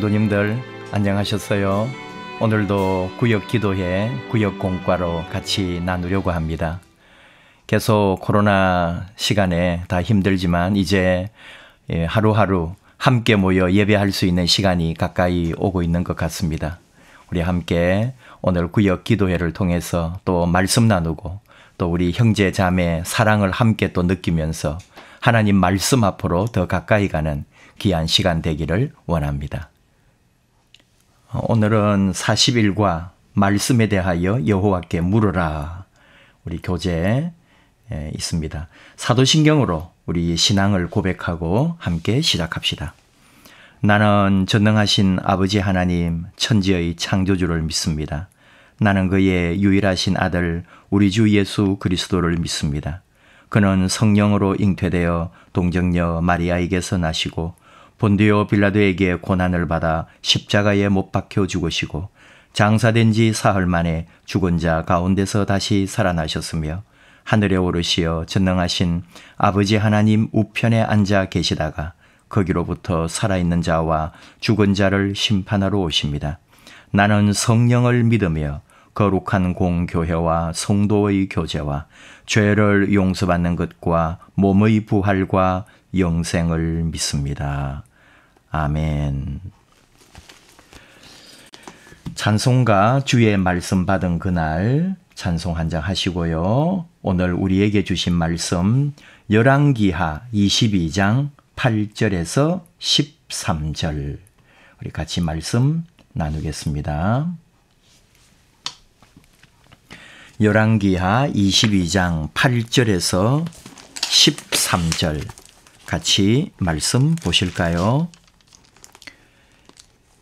성도님들 안녕하셨어요? 오늘도 구역 기도회, 구역 공과로 같이 나누려고 합니다. 계속 코로나 시간에 다 힘들지만 이제 하루하루 함께 모여 예배할 수 있는 시간이 가까이 오고 있는 것 같습니다. 우리 함께 오늘 구역 기도회를 통해서 또 말씀 나누고 또 우리 형제 자매 사랑을 함께 또 느끼면서 하나님 말씀 앞으로 더 가까이 가는 귀한 시간 되기를 원합니다. 오늘은 40일과 말씀에 대하여 여호와께 물으라 우리 교재에 있습니다. 사도신경으로 우리 신앙을 고백하고 함께 시작합시다. 나는 전능하신 아버지 하나님 천지의 창조주를 믿습니다. 나는 그의 유일하신 아들 우리 주 예수 그리스도를 믿습니다. 그는 성령으로 잉태되어 동정녀 마리아에게서 나시고 본디오 빌라도에게 고난을 받아 십자가에 못 박혀 죽으시고 장사된 지 사흘 만에 죽은 자 가운데서 다시 살아나셨으며 하늘에 오르시어 전능하신 아버지 하나님 우편에 앉아 계시다가 거기로부터 살아있는 자와 죽은 자를 심판하러 오십니다. 나는 성령을 믿으며 거룩한 공교회와 성도의 교제와 죄를 용서받는 것과 몸의 부활과 영생을 믿습니다. 아멘. 찬송가 주의 말씀 받은 그날 찬송 한 장 하시고요. 오늘 우리에게 주신 말씀 열왕기하 22장 8절에서 13절 우리 같이 말씀 나누겠습니다. 열왕기하 22장 8절에서 13절 같이 말씀 보실까요?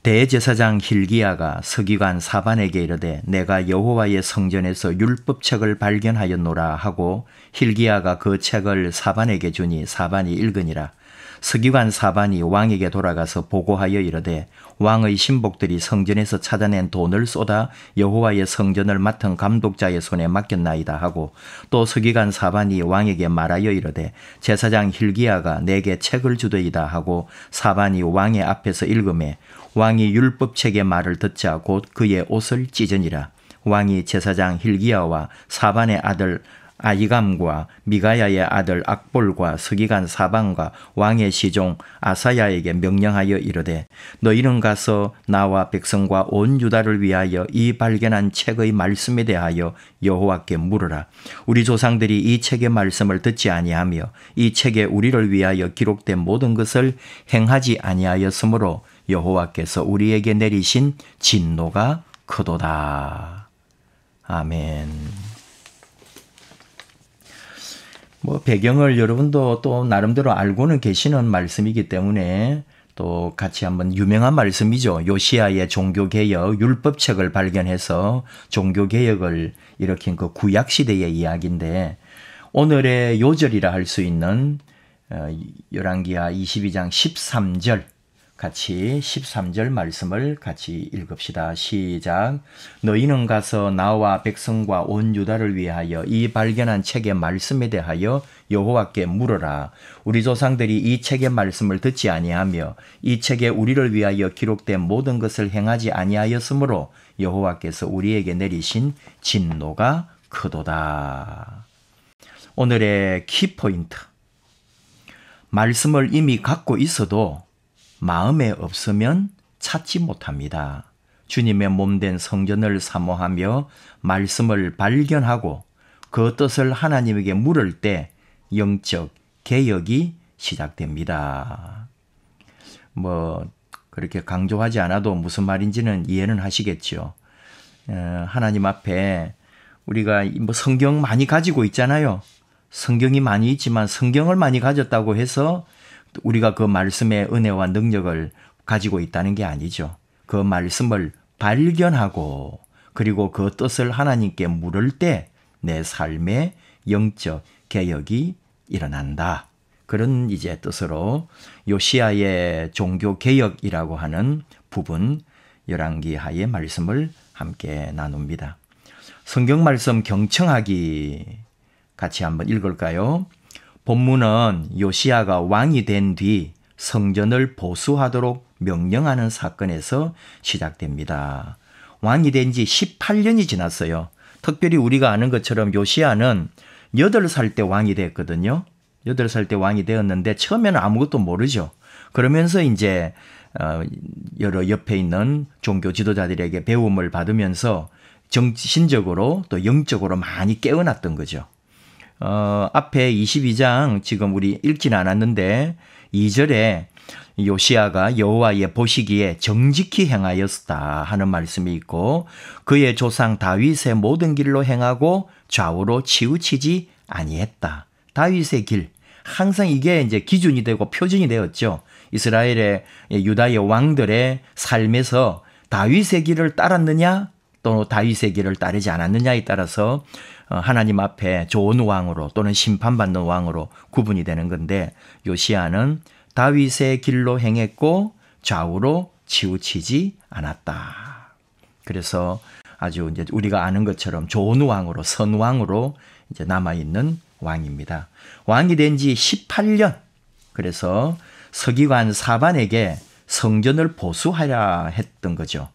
대제사장 hil기야가 서기관 사반에게 이르되 내가 여호와의 성전에서 율법책을 발견하였노라 하고 hil기야가 그 책을 사반에게 주니 사반이 읽으니라. 서기관 사반이 왕에게 돌아가서 보고하여 이르되 왕의 신복들이 성전에서 찾아낸 돈을 쏟아 여호와의 성전을 맡은 감독자의 손에 맡겼나이다 하고 또 서기관 사반이 왕에게 말하여 이르되 제사장 hil기야가 내게 책을 주더이다 하고 사반이 왕의 앞에서 읽음에 왕이 율법책의 말을 듣자 곧 그의 옷을 찢으니라. 왕이 제사장 hil기야와 사반의 아들 아히감과 미가야의 아들 악볼과 서기관 사반과 왕의 시종 아사야에게 명령하여 이르되 너희는 가서 나와 백성과 온 유다를 위하여 이 발견한 책의 말씀에 대하여 여호와께 물으라. 우리 조상들이 이 책의 말씀을 듣지 아니하며 이 책에 우리를 위하여 기록된 모든 것을 행하지 아니하였으므로 여호와께서 우리에게 내리신 진노가 크도다. 아멘. 배경을 여러분도 또 나름대로 알고는 계시는 말씀이기 때문에 또 같이 한번 유명한 말씀이죠. 요시야의 종교개혁 율법책을 발견해서 종교개혁을 일으킨 그 구약시대의 이야기인데 오늘의 요절이라 할 수 있는 열왕기하 22장 13절 같이 13절 말씀을 같이 읽읍시다. 시작. 너희는 가서 나와 백성과 온 유다를 위하여 이 발견한 책의 말씀에 대하여 여호와께 물으라. 우리 조상들이 이 책의 말씀을 듣지 아니하며 이 책에 우리를 위하여 기록된 모든 것을 행하지 아니하였으므로 여호와께서 우리에게 내리신 진노가 크도다. 오늘의 키포인트. 말씀을 이미 갖고 있어도 마음에 없으면 찾지 못합니다. 주님의 몸된 성전을 사모하며 말씀을 발견하고 그 뜻을 하나님에게 물을 때 영적 개혁이 시작됩니다. 그렇게 강조하지 않아도 무슨 말인지는 이해는 하시겠죠. 하나님 앞에 우리가 성경 많이 가지고 있잖아요. 성경이 많이 있지만 성경을 많이 가졌다고 해서 우리가 그 말씀의 은혜와 능력을 가지고 있다는 게 아니죠. 그 말씀을 발견하고 그리고 그 뜻을 하나님께 물을 때 내 삶의 영적 개혁이 일어난다. 그런 이제 뜻으로 요시야의 종교 개혁이라고 하는 부분 열왕기하의 말씀을 함께 나눕니다. 성경 말씀 경청하기 같이 한번 읽을까요? 본문은 요시야가 왕이 된 뒤 성전을 보수하도록 명령하는 사건에서 시작됩니다. 왕이 된 지 18년이 지났어요. 특별히 우리가 아는 것처럼 요시야는 8살 때 왕이 됐거든요. 8살 때 왕이 되었는데 처음에는 아무것도 모르죠. 그러면서 이제 여러 옆에 있는 종교 지도자들에게 배움을 받으면서 정신적으로 또 영적으로 많이 깨어났던 거죠. 앞에 22장 지금 우리 읽지는 않았는데 2절에 요시야가 여호와의 보시기에 정직히 행하였다 하는 말씀이 있고 그의 조상 다윗의 모든 길로 행하고 좌우로 치우치지 아니했다. 다윗의 길. 항상 이게 이제 기준이 되고 표준이 되었죠. 이스라엘의 유다의 왕들의 삶에서 다윗의 길을 따랐느냐 또 다윗의 길을 따르지 않았느냐에 따라서 하나님 앞에 좋은 왕으로 또는 심판받는 왕으로 구분이 되는 건데 요시야는 다윗의 길로 행했고 좌우로 치우치지 않았다. 그래서 아주 이제 우리가 아는 것처럼 좋은 왕으로 선왕으로 이제 남아있는 왕입니다. 왕이 된 지 18년. 그래서 서기관 사반에게 성전을 보수하라 했던 거죠.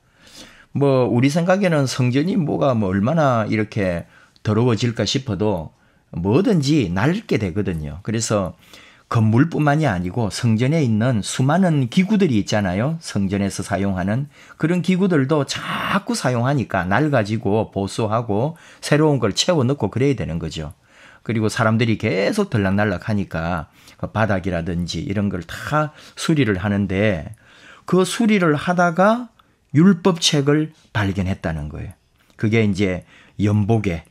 우리 생각에는 성전이 얼마나 이렇게 더러워질까 싶어도 뭐든지 낡게 되거든요. 그래서 건물뿐만이 아니고 성전에 있는 수많은 기구들이 있잖아요. 성전에서 사용하는 그런 기구들도 자꾸 사용하니까 낡아지고 보수하고 새로운 걸 채워 넣고 그래야 되는 거죠. 그리고 사람들이 계속 들락날락 하니까 그 바닥이라든지 이런 걸 다 수리를 하는데 그 수리를 하다가 율법책을 발견했다는 거예요. 그게 이제 연복에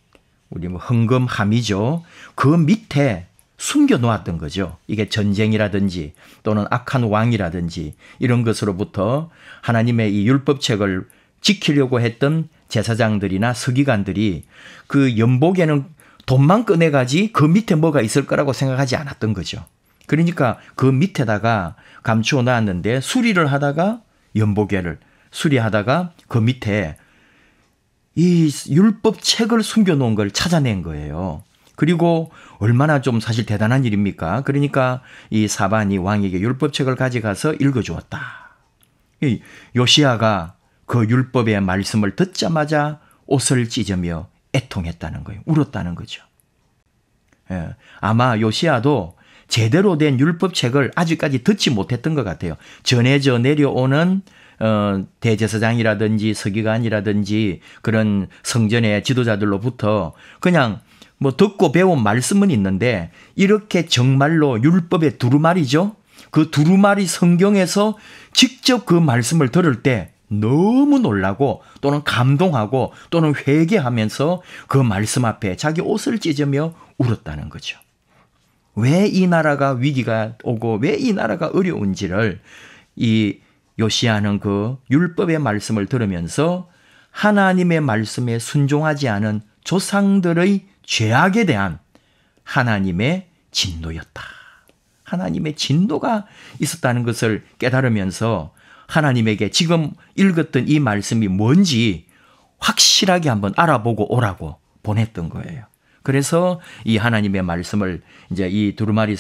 우리 헌금함이죠. 그 밑에 숨겨 놓았던 거죠. 이게 전쟁이라든지 또는 악한 왕이라든지 이런 것으로부터 하나님의 이 율법책을 지키려고 했던 제사장들이나 서기관들이 그 연복에는 돈만 꺼내가지 그 밑에 뭐가 있을 거라고 생각하지 않았던 거죠. 그러니까 그 밑에다가 감추어 놨는데 수리를 하다가 연복에를 수리하다가 그 밑에 이 율법책을 숨겨놓은 걸 찾아낸 거예요. 그리고 얼마나 좀 사실 대단한 일입니까? 그러니까 이 사반이 왕에게 율법책을 가져가서 읽어주었다. 이 요시야가 그 율법의 말씀을 듣자마자 옷을 찢으며 애통했다는 거예요. 울었다는 거죠. 예, 아마 요시야도 제대로 된 율법책을 아직까지 듣지 못했던 것 같아요. 전해져 내려오는 대제사장이라든지 서기관이라든지 그런 성전의 지도자들로부터 그냥 듣고 배운 말씀은 있는데 이렇게 정말로 율법의 두루마리죠. 그 두루마리 성경에서 직접 그 말씀을 들을 때 너무 놀라고 또는 감동하고 또는 회개하면서 그 말씀 앞에 자기 옷을 찢으며 울었다는 거죠. 왜 이 나라가 위기가 오고 왜 이 나라가 어려운지를 이 요시야는 그 율법의 말씀을 들으면서 하나님의 말씀에 순종하지 않은 조상들의 죄악에 대한 하나님의 진노였다. 하나님의 진노가 있었다는 것을 깨달으면서 하나님에게 지금 읽었던 이 말씀이 뭔지 확실하게 한번 알아보고 오라고 보냈던 거예요. 그래서 이 하나님의 말씀을 이제 이 두루마리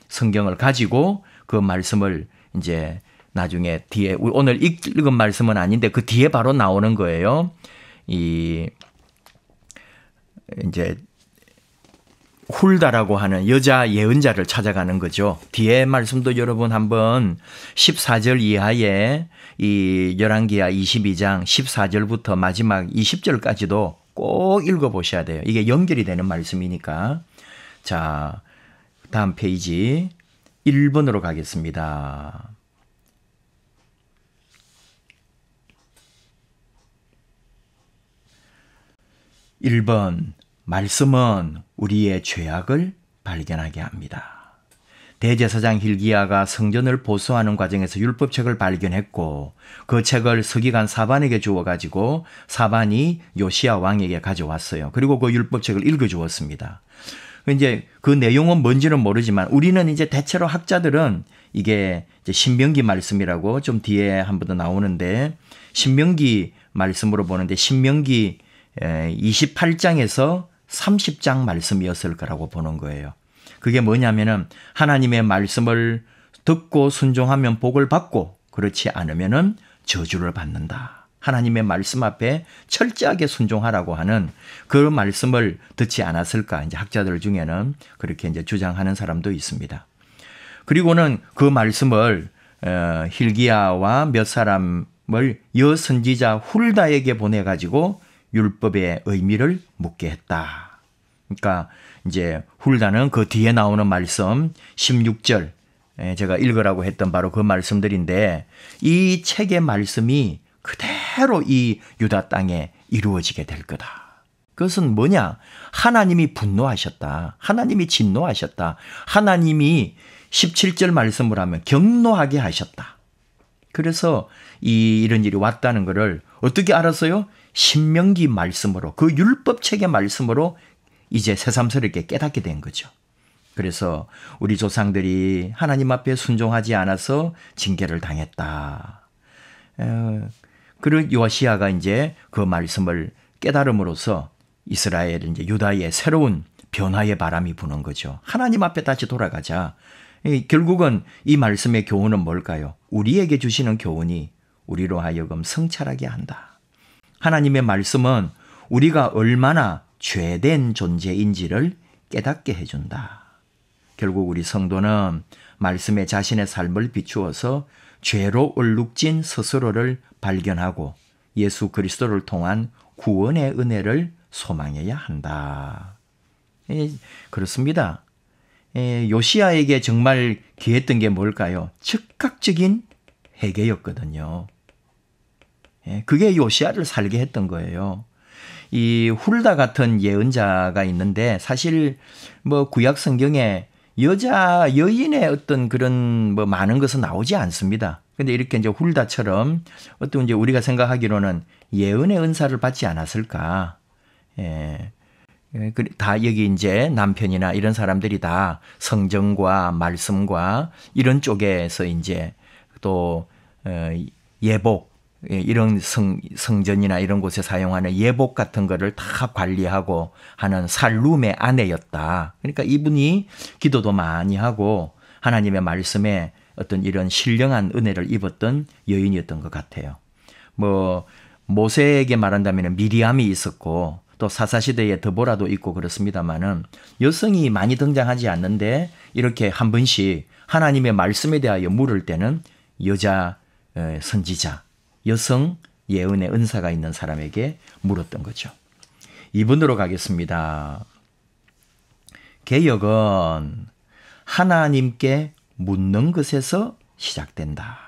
성경을 가지고 그 말씀을 이제 나중에 뒤에 오늘 읽은 말씀은 아닌데 그 뒤에 바로 나오는 거예요. 이제 훌다라고 하는 여자 예언자를 찾아가는 거죠. 뒤에 말씀도 여러분 한번 14절 이하에 이 열왕기하 22장 14절부터 마지막 20절까지도 꼭 읽어보셔야 돼요. 이게 연결이 되는 말씀이니까. 자, 다음 페이지 1번으로 가겠습니다. (1번) 말씀은 우리의 죄악을 발견하게 합니다. 대제사장 hil기야가 성전을 보수하는 과정에서 율법책을 발견했고 그 책을 서기관 사반에게 주어가지고 사반이 요시야 왕에게 가져왔어요. 그리고 그 율법책을 읽어주었습니다. 이제 그 내용은 뭔지는 모르지만 우리는 이제 대체로 학자들은 이게 이제 신명기 말씀이라고 좀 뒤에 한 번 더 나오는데 신명기 말씀으로 보는데 신명기 28장에서 30장 말씀이었을 거라고 보는 거예요. 그게 뭐냐면은 하나님의 말씀을 듣고 순종하면 복을 받고 그렇지 않으면은 저주를 받는다. 하나님의 말씀 앞에 철저하게 순종하라고 하는 그 말씀을 듣지 않았을까? 이제 학자들 중에는 그렇게 이제 주장하는 사람도 있습니다. 그리고는 그 말씀을 hil기야와 몇 사람을 여선지자 훌다에게 보내가지고 율법의 의미를 묻게 했다. 그러니까 이제 훌다는 그 뒤에 나오는 말씀 16절 제가 읽으라고 했던 바로 그 말씀들인데 이 책의 말씀이 그대로 이 유다 땅에 이루어지게 될 거다. 그것은 뭐냐? 하나님이 분노하셨다. 하나님이 진노하셨다. 하나님이 17절 말씀을 하면 경노하게 하셨다. 그래서 이런 일이 왔다는 것을 어떻게 알았어요? 신명기 말씀으로, 그 율법책의 말씀으로 이제 새삼스럽게 깨닫게 된 거죠. 그래서 우리 조상들이 하나님 앞에 순종하지 않아서 징계를 당했다. 그리고 요시야가 이제 그 말씀을 깨달음으로써 이스라엘, 이제 유다의 새로운 변화의 바람이 부는 거죠. 하나님 앞에 다시 돌아가자. 결국은 이 말씀의 교훈은 뭘까요? 우리에게 주시는 교훈이 우리로 하여금 성찰하게 한다. 하나님의 말씀은 우리가 얼마나 죄된 존재인지를 깨닫게 해준다. 결국 우리 성도는 말씀에 자신의 삶을 비추어서 죄로 얼룩진 스스로를 발견하고 예수 그리스도를 통한 구원의 은혜를 소망해야 한다. 그렇습니다. 요시야에게 정말 귀했던 게 뭘까요? 즉각적인 회개였거든요. 그게 요시야를 살게 했던 거예요. 이 훌다 같은 예언자가 있는데 사실 뭐 구약 성경에 여인의 어떤 그런 뭐 많은 것은 나오지 않습니다. 근데 이렇게 이제 훌다처럼 어떤 이제 우리가 생각하기로는 예언의 은사를 받지 않았을까? 다 여기 이제 남편이나 이런 사람들이 다 성정과 말씀과 이런 쪽에서 이제 또 예복, 이런 성전이나 이런 곳에 사용하는 예복 같은 거를 다 관리하고 하는 살룸의 아내였다. 그러니까 이분이 기도도 많이 하고 하나님의 말씀에 어떤 이런 신령한 은혜를 입었던 여인이었던 것 같아요. 뭐 모세에게 말한다면 미리암이 있었고 또 사사시대에 드보라도 있고 그렇습니다만은 여성이 많이 등장하지 않는데 이렇게 한 번씩 하나님의 말씀에 대하여 물을 때는 여자 선지자, 여성 예언의 은사가 있는 사람에게 물었던 거죠. 2번으로 가겠습니다. 개혁은 하나님께 묻는 것에서 시작된다.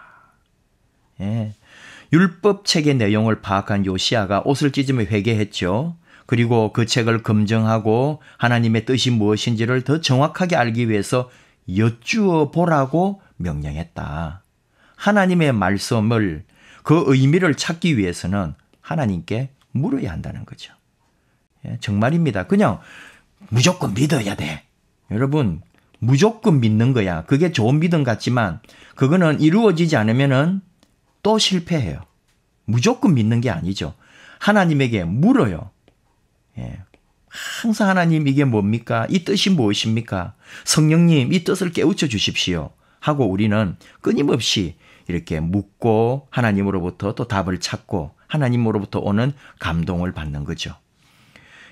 율법책의 내용을 파악한 요시야가 옷을 찢으며 회개했죠. 그리고 그 책을 검증하고 하나님의 뜻이 무엇인지를 더 정확하게 알기 위해서 여쭈어 보라고 명령했다. 하나님의 말씀을 그 의미를 찾기 위해서는 하나님께 물어야 한다는 거죠. 정말입니다. 그냥 무조건 믿어야 돼. 여러분, 무조건 믿는 거야. 그게 좋은 믿음 같지만 그거는 이루어지지 않으면은 또 실패해요. 무조건 믿는 게 아니죠. 하나님에게 물어요. 항상 하나님 이게 뭡니까? 이 뜻이 무엇입니까? 성령님 이 뜻을 깨우쳐 주십시오. 하고 우리는 끊임없이 이렇게 묻고 하나님으로부터 또 답을 찾고 하나님으로부터 오는 감동을 받는 거죠.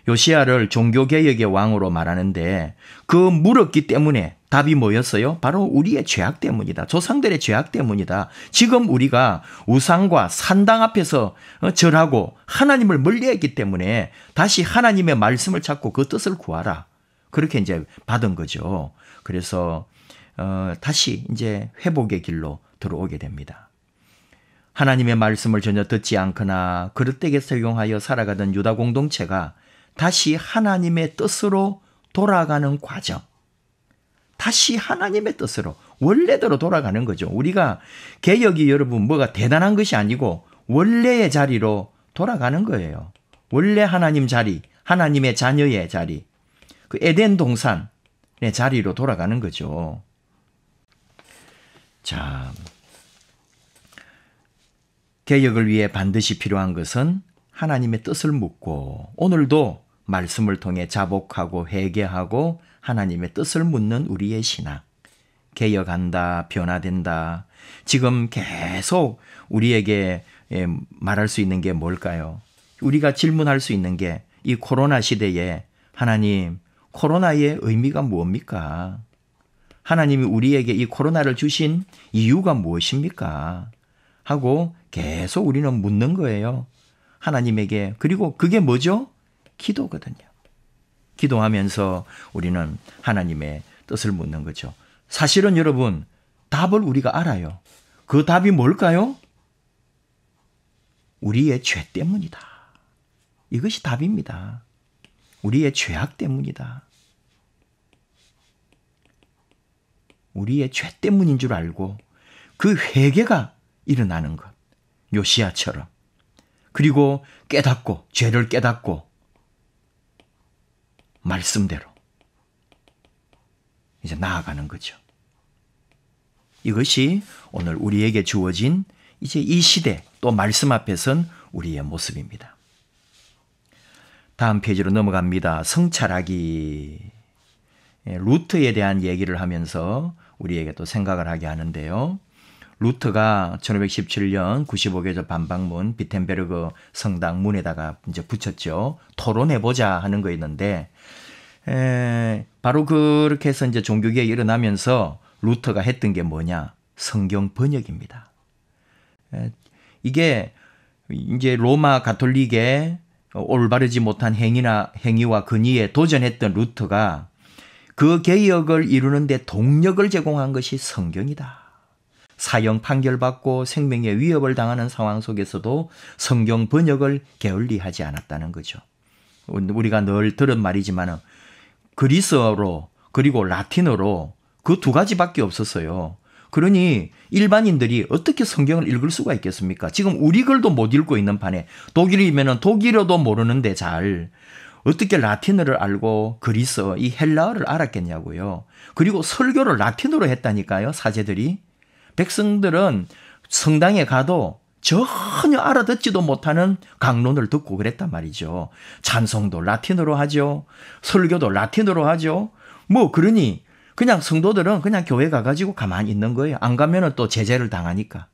요시야를 종교개혁의 왕으로 말하는데 그 물었기 때문에 답이 뭐였어요? 바로 우리의 죄악 때문이다. 조상들의 죄악 때문이다. 지금 우리가 우상과 산당 앞에서 절하고 하나님을 멀리했기 때문에 다시 하나님의 말씀을 찾고 그 뜻을 구하라. 그렇게 이제 받은 거죠. 그래서 다시 이제 회복의 길로 들어오게 됩니다. 하나님의 말씀을 전혀 듣지 않거나 그릇되게 적용하여 살아가던 유다 공동체가 다시 하나님의 뜻으로 돌아가는 과정. 다시 하나님의 뜻으로 원래대로 돌아가는 거죠. 우리가 개혁이 여러분 뭐가 대단한 것이 아니고 원래의 자리로 돌아가는 거예요. 원래 하나님 자리, 하나님의 자녀의 자리, 그 에덴 동산의 자리로 돌아가는 거죠. 자, 개혁을 위해 반드시 필요한 것은 하나님의 뜻을 묻고 오늘도 말씀을 통해 자복하고 회개하고 하나님의 뜻을 묻는 우리의 신앙. 개혁한다, 변화된다. 지금 계속 우리에게 말할 수 있는 게 뭘까요? 우리가 질문할 수 있는 게 이 코로나 시대에 하나님, 코로나의 의미가 무엇입니까? 하나님이 우리에게 이 코로나를 주신 이유가 무엇입니까? 하고 계속 우리는 묻는 거예요. 하나님에게. 그리고 그게 뭐죠? 기도거든요. 기도하면서 우리는 하나님의 뜻을 묻는 거죠. 사실은 여러분, 답을 우리가 알아요. 그 답이 뭘까요? 우리의 죄 때문이다. 이것이 답입니다. 우리의 죄악 때문이다. 우리의 죄 때문인 줄 알고 그 회개가 일어나는 것. 요시야처럼. 그리고 깨닫고, 죄를 깨닫고 말씀대로 이제 나아가는 거죠. 이것이 오늘 우리에게 주어진 이제 이 시대 또 말씀 앞에 선 우리의 모습입니다. 다음 페이지로 넘어갑니다. 성찰하기. 루트에 대한 얘기를 하면서 우리에게 또 생각을 하게 하는데요. 루트가 1517년 95개조 반박문 비텐베르그 성당 문에다가 이제 붙였죠. 토론해보자 하는 거였는데, 바로 그렇게 해서 이제 종교개혁이 일어나면서 루터가 했던 게 뭐냐? 성경 번역입니다. 이게 이제 로마 가톨릭의 올바르지 못한 행위와 근위에 도전했던 루터가 그 개혁을 이루는데 동력을 제공한 것이 성경이다. 사형 판결받고 생명의 위협을 당하는 상황 속에서도 성경 번역을 게을리하지 않았다는 거죠. 우리가 늘 들은 말이지만 그리스어로 그리고 라틴어로 그 두 가지밖에 없었어요. 그러니 일반인들이 어떻게 성경을 읽을 수가 있겠습니까? 지금 우리 글도 못 읽고 있는 판에 독일이면 독일어도 모르는데 잘 어떻게 라틴어를 알고 그리스어, 이 헬라어를 알았겠냐고요. 그리고 설교를 라틴어로 했다니까요, 사제들이. 백성들은 성당에 가도 전혀 알아듣지도 못하는 강론을 듣고 그랬단 말이죠. 찬송도 라틴어로 하죠. 설교도 라틴어로 하죠. 그러니 그냥 성도들은 그냥 교회 가가지고 가만히 있는 거예요. 안 가면은 또 제재를 당하니까.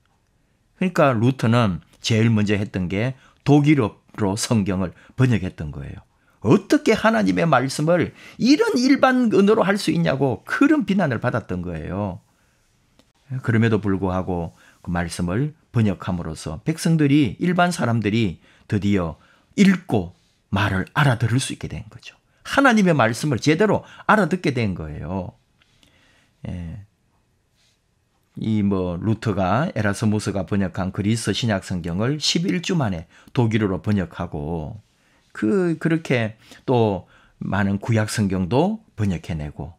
그러니까 루터는 제일 먼저 했던 게 독일어로 성경을 번역했던 거예요. 어떻게 하나님의 말씀을 이런 일반 언어로 할 수 있냐고 그런 비난을 받았던 거예요. 그럼에도 불구하고 그 말씀을 번역함으로써 백성들이, 일반 사람들이 드디어 읽고 말을 알아들을 수 있게 된 거죠. 하나님의 말씀을 제대로 알아듣게 된 거예요. 루터가 에라스무스가 번역한 그리스 신약 성경을 11주 만에 독일어로 번역하고 그렇게 또 많은 구약 성경도 번역해내고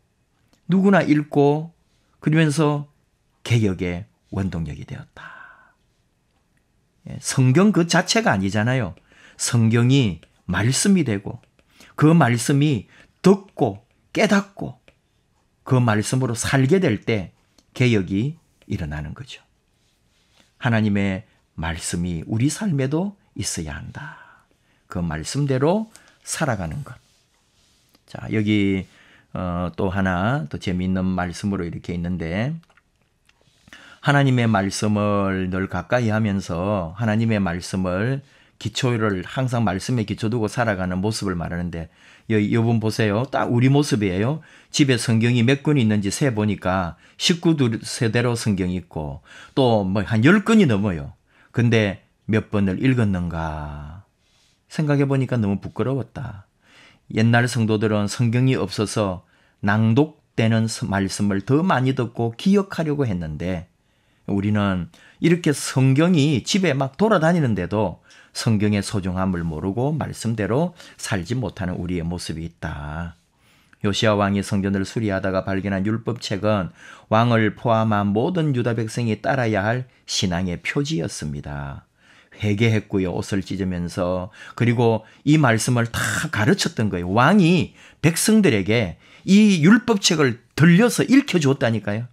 누구나 읽고 그러면서 개혁의 원동력이 되었다. 성경 그 자체가 아니잖아요. 성경이 말씀이 되고 그 말씀이 듣고 깨닫고 그 말씀으로 살게 될 때 개혁이 일어나는 거죠. 하나님의 말씀이 우리 삶에도 있어야 한다. 그 말씀대로 살아가는 것. 자, 여기 또 하나 또 재미있는 말씀으로 이렇게 있는데 하나님의 말씀을 늘 가까이 하면서 하나님의 말씀을 기초를 항상 말씀에 기초 두고 살아가는 모습을 말하는데 여분 보세요. 딱 우리 모습이에요. 집에 성경이 몇 권이 있는지 세보니까 19세대로 성경이 있고 또 한 10권이 넘어요. 근데 몇 번을 읽었는가 생각해보니까 너무 부끄러웠다. 옛날 성도들은 성경이 없어서 낭독되는 말씀을 더 많이 듣고 기억하려고 했는데 우리는 이렇게 성경이 집에 막 돌아다니는데도 성경의 소중함을 모르고 말씀대로 살지 못하는 우리의 모습이 있다. 요시야 왕이 성전을 수리하다가 발견한 율법책은 왕을 포함한 모든 유다 백성이 따라야 할 신앙의 표지였습니다. 회개했고요. 옷을 찢으면서. 그리고 이 말씀을 다 가르쳤던 거예요. 왕이 백성들에게 이 율법책을 들려서 읽혀주었다니까요.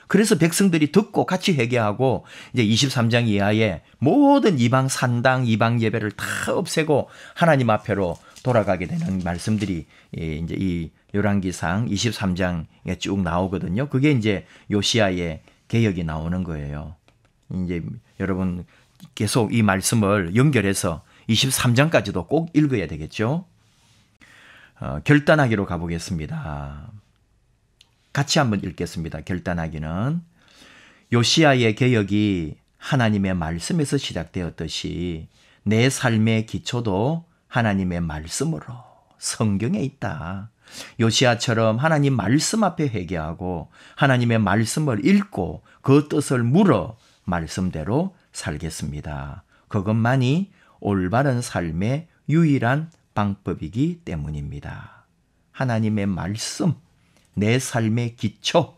그래서 백성들이 듣고 같이 회개하고 이제 23장 이하에 모든 이방 산당, 이방 예배를 다 없애고 하나님 앞에로 돌아가게 되는 말씀들이 이제 이 열왕기상 23장에 쭉 나오거든요. 그게 이제 요시야의 개혁이 나오는 거예요. 이제 여러분 계속 이 말씀을 연결해서 23장까지도 꼭 읽어야 되겠죠. 결단하기로 가보겠습니다. 같이 한번 읽겠습니다. 결단하기는 요시야의 개혁이 하나님의 말씀에서 시작되었듯이 내 삶의 기초도 하나님의 말씀으로 성경에 있다. 요시야처럼 하나님 말씀 앞에 회개하고 하나님의 말씀을 읽고 그 뜻을 물어 말씀대로 살겠습니다. 그것만이 올바른 삶의 유일한 방법이기 때문입니다. 하나님의 말씀, 내 삶의 기초.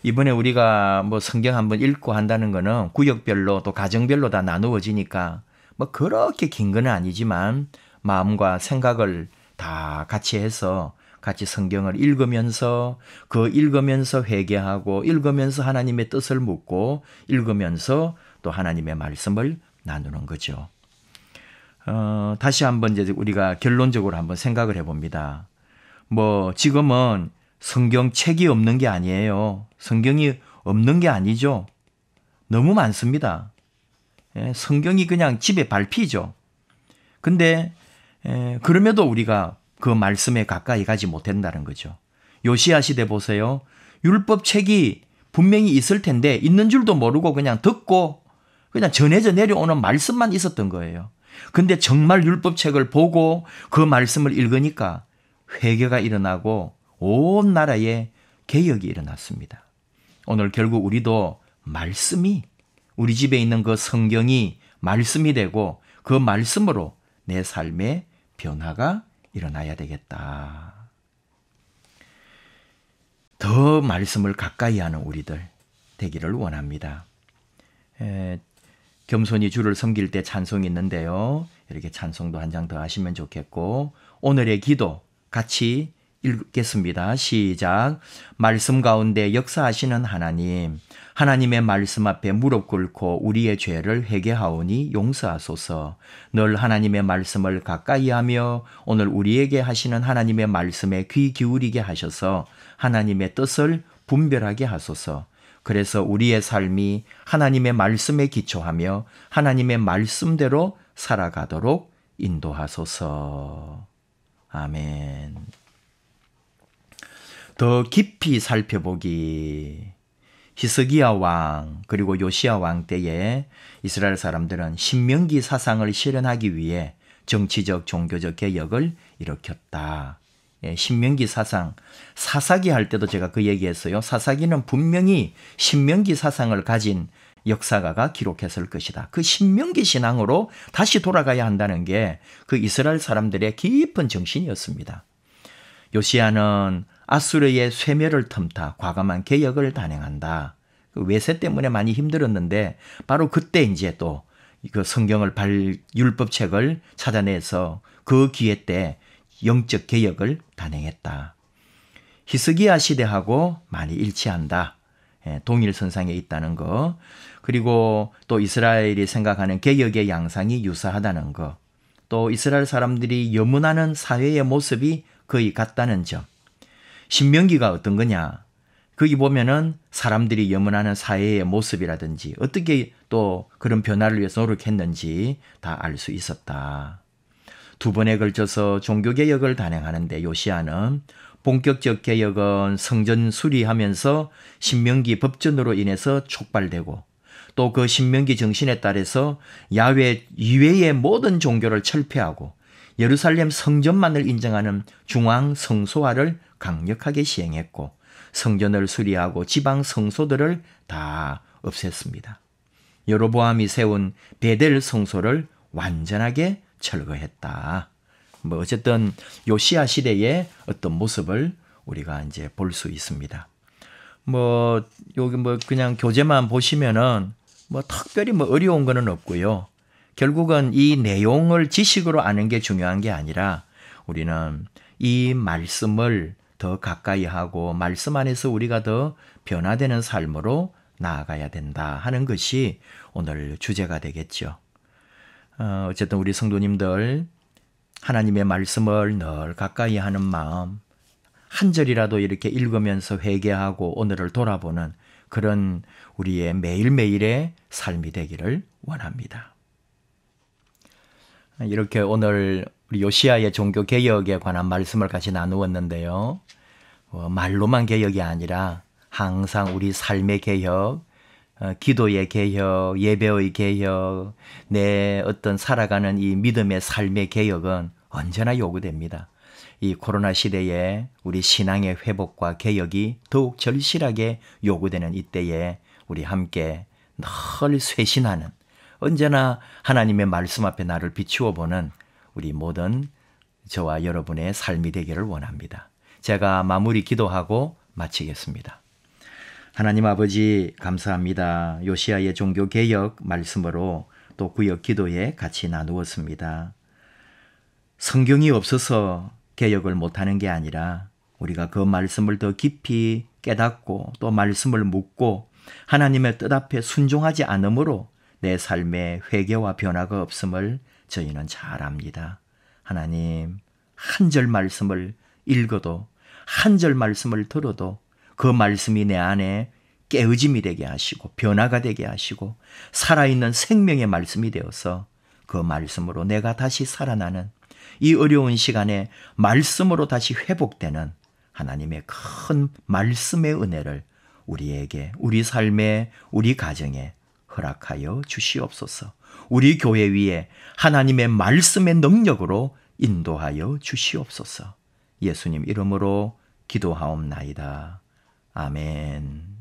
이번에 우리가 뭐 성경 한번 읽고 한다는 거는 구역별로 또 가정별로 다 나누어지니까 뭐 그렇게 긴 건 아니지만 마음과 생각을 다 같이 해서 같이 성경을 읽으면서 읽으면서 회개하고 읽으면서 하나님의 뜻을 묻고 읽으면서 또 하나님의 말씀을 나누는 거죠. 다시 한번 이제 우리가 결론적으로 한번 생각을 해봅니다. 뭐 지금은 성경책이 없는 게 아니에요. 성경이 없는 게 아니죠. 너무 많습니다. 성경이 그냥 집에 밟히죠. 근데 그럼에도 우리가 그 말씀에 가까이 가지 못한다는 거죠. 요시야 시대 보세요. 율법책이 분명히 있을 텐데 있는 줄도 모르고 그냥 듣고 그냥 전해져 내려오는 말씀만 있었던 거예요. 근데 정말 율법책을 보고 그 말씀을 읽으니까 회개가 일어나고 온 나라에 개혁이 일어났습니다. 오늘 결국 우리도 말씀이 우리 집에 있는 그 성경이 말씀이 되고 그 말씀으로 내 삶의 변화가 일어나야 되겠다. 더 말씀을 가까이 하는 우리들 되기를 원합니다. 겸손히 주를 섬길 때 찬송이 있는데요. 이렇게 찬송도 한 장 더 하시면 좋겠고 오늘의 기도 같이 읽겠습니다. 시작. 말씀 가운데 역사하시는 하나님, 하나님의 말씀 앞에 무릎 꿇고 우리의 죄를 회개하오니 용서하소서. 늘 하나님의 말씀을 가까이 하며 오늘 우리에게 하시는 하나님의 말씀에 귀 기울이게 하셔서 하나님의 뜻을 분별하게 하소서. 그래서 우리의 삶이 하나님의 말씀에 기초하며 하나님의 말씀대로 살아가도록 인도하소서. 아멘. 더 깊이 살펴보기. 히스기야 왕 그리고 요시야 왕 때에 이스라엘 사람들은 신명기 사상을 실현하기 위해 정치적 종교적 개혁을 일으켰다. 신명기 사상, 사사기 할 때도 제가 그 얘기했어요. 사사기는 분명히 신명기 사상을 가진 역사가가 기록했을 것이다. 그 신명기 신앙으로 다시 돌아가야 한다는 게 그 이스라엘 사람들의 깊은 정신이었습니다. 요시야는 아수르의 쇠멸을 틈타 과감한 개혁을 단행한다. 그 외세 때문에 많이 힘들었는데 바로 그때 이제 또 그 성경을 율법책을 찾아내서 그 기회 때 영적 개혁을 단행했다. 히스기야 시대하고 많이 일치한다. 동일선상에 있다는 거. 그리고 또 이스라엘이 생각하는 개혁의 양상이 유사하다는 거. 또 이스라엘 사람들이 염원하는 사회의 모습이 거의 같다는 점. 신명기가 어떤 거냐? 거기 보면은 사람들이 염원하는 사회의 모습이라든지 어떻게 또 그런 변화를 위해서 노력했는지 다 알 수 있었다. 두 번에 걸쳐서 종교개혁을 단행하는데 요시야는 본격적 개혁은 성전 수리하면서 신명기 법전으로 인해서 촉발되고 또 그 신명기 정신에 따라서 야훼 이외의 모든 종교를 철폐하고 예루살렘 성전만을 인정하는 중앙 성소화를 강력하게 시행했고 성전을 수리하고 지방 성소들을 다 없앴습니다. 여로보암이 세운 베델 성소를 완전하게 철거했다. 뭐 어쨌든 요시야 시대의 어떤 모습을 우리가 이제 볼 수 있습니다. 뭐 여기 뭐 그냥 교재만 보시면은 뭐 특별히 뭐 어려운 거는 없고요. 결국은 이 내용을 지식으로 아는 게 중요한 게 아니라 우리는 이 말씀을 더 가까이 하고 말씀 안에서 우리가 더 변화되는 삶으로 나아가야 된다 하는 것이 오늘 주제가 되겠죠. 어쨌든 우리 성도님들 하나님의 말씀을 늘 가까이 하는 마음, 한 절이라도 이렇게 읽으면서 회개하고 오늘을 돌아보는 그런 우리의 매일매일의 삶이 되기를 원합니다. 이렇게 오늘 우리 요시야의 종교개혁에 관한 말씀을 같이 나누었는데요. 말로만 개혁이 아니라 항상 우리 삶의 개혁, 기도의 개혁, 예배의 개혁, 내 어떤 살아가는 이 믿음의 삶의 개혁은 언제나 요구됩니다. 이 코로나 시대에 우리 신앙의 회복과 개혁이 더욱 절실하게 요구되는 이때에 우리 함께 늘 쇄신하는, 언제나 하나님의 말씀 앞에 나를 비추어 보는 우리 모든 저와 여러분의 삶이 되기를 원합니다. 제가 마무리 기도하고 마치겠습니다. 하나님 아버지 감사합니다. 요시야의 종교개혁 말씀으로 또 구역 기도에 같이 나누었습니다. 성경이 없어서 개혁을 못하는 게 아니라 우리가 그 말씀을 더 깊이 깨닫고 또 말씀을 묻고 하나님의 뜻 앞에 순종하지 않으므로 내 삶에 회개와 변화가 없음을 저희는 잘 압니다. 하나님, 한 절 말씀을 읽어도 한 절 말씀을 들어도 그 말씀이 내 안에 깨어짐이 되게 하시고 변화가 되게 하시고 살아있는 생명의 말씀이 되어서 그 말씀으로 내가 다시 살아나는 이 어려운 시간에 말씀으로 다시 회복되는 하나님의 큰 말씀의 은혜를 우리에게, 우리 삶에, 우리 가정에 허락하여 주시옵소서. 우리 교회 위에 하나님의 말씀의 능력으로 인도하여 주시옵소서. 예수님 이름으로 기도하옵나이다. 아멘.